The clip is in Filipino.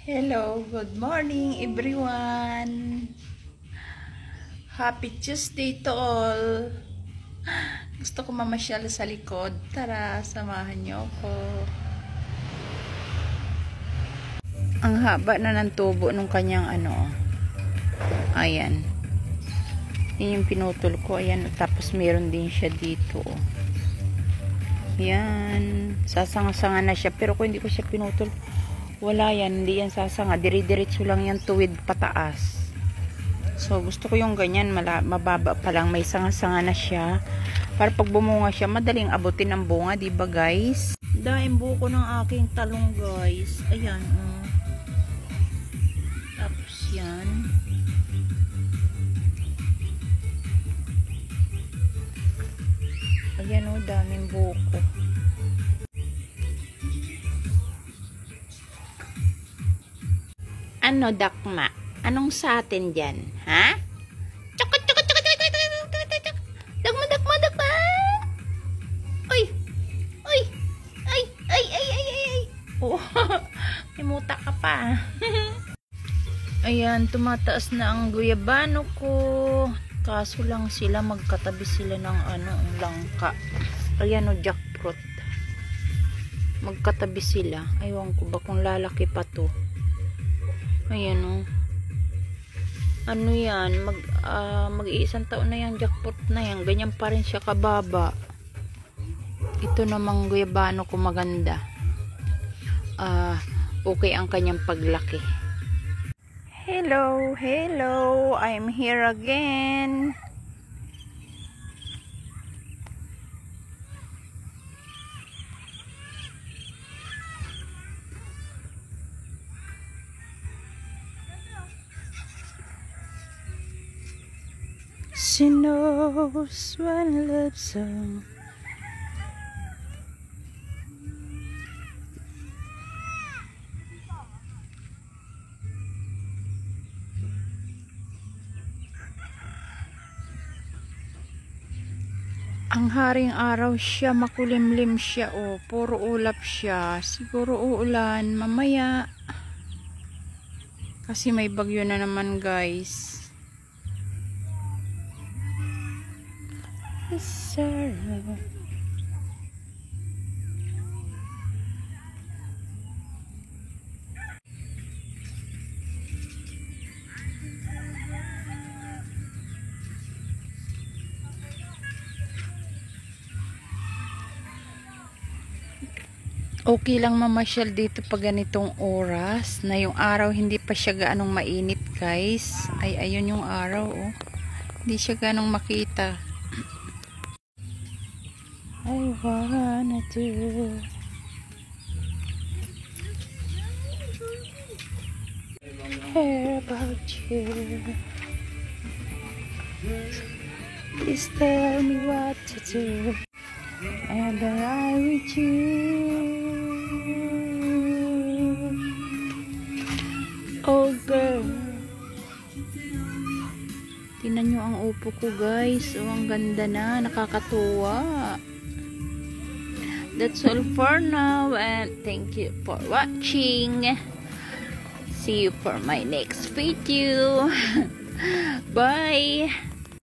Hello, good morning everyone. Happy Tuesday to all. Gusto ko mamasyal sa likod. Tara, samahan niyo ako. Ang haba na ng tubo nung kanyang ayan. Yan yung pinutol ko. Ayan, tapos meron din siya dito. Yan. Sasanga-sanga na siya. Pero kung hindi ko siya pinutol, wala yan, hindi yan sasanga. Dire-diretso lang yan tuwid pataas. So, gusto ko yung ganyan, mababa pa lang. May sanga-sanga na siya. Para pag bumunga siya, madaling abutin ang bunga, diba guys? Daing buko ng aking talong guys. Ayan, oh. Tapos yan. Ayan, oh, daming buko. Ano, dakma? Anong sa atin dyan? Ha? Chaka, chaka, chaka, chaka, chaka, chaka, chaka. Dakma, dakma, dakma. Uy! Uy! Ay! Ay! Ay! Ay! Ay! Oh, may muta ka pa. Ayan, tumataas na ang guyabano ko. Kaso lang sila, magkatabi sila ng langka. Ayan o, jackfruit. Magkatabi sila. Aywan ko ba kung lalaki pa to. Ayan o. Ano yan? Mag-iisang taon na yung jackpot na yan. Ganyan pa rin siya kababa. Ito namang guyabano ko maganda. Okay ang kanyang paglaki. Hello, hello. I'm here again. She knows one love song. Ang haring araw siya, makulimlim siya, oh, puro ulap siya. Siguro uulan mamaya. Kasi may bagyo na naman, guys. Sorrow. Okay lang mamasyal dito pag ganitong oras na yung araw hindi pa siya gaanong mainit, guys. Ay, ayun yung araw, oh. Hindi siya gaanong makita. I wanna do. Care about you. Please tell me what to do. And I with you. Oh girl. Tingnan nyo ang upo ko, guys. Oh, ang ganda na. Nakakatuwa. That's all for now, and thank you for watching. See you for my next video. Bye.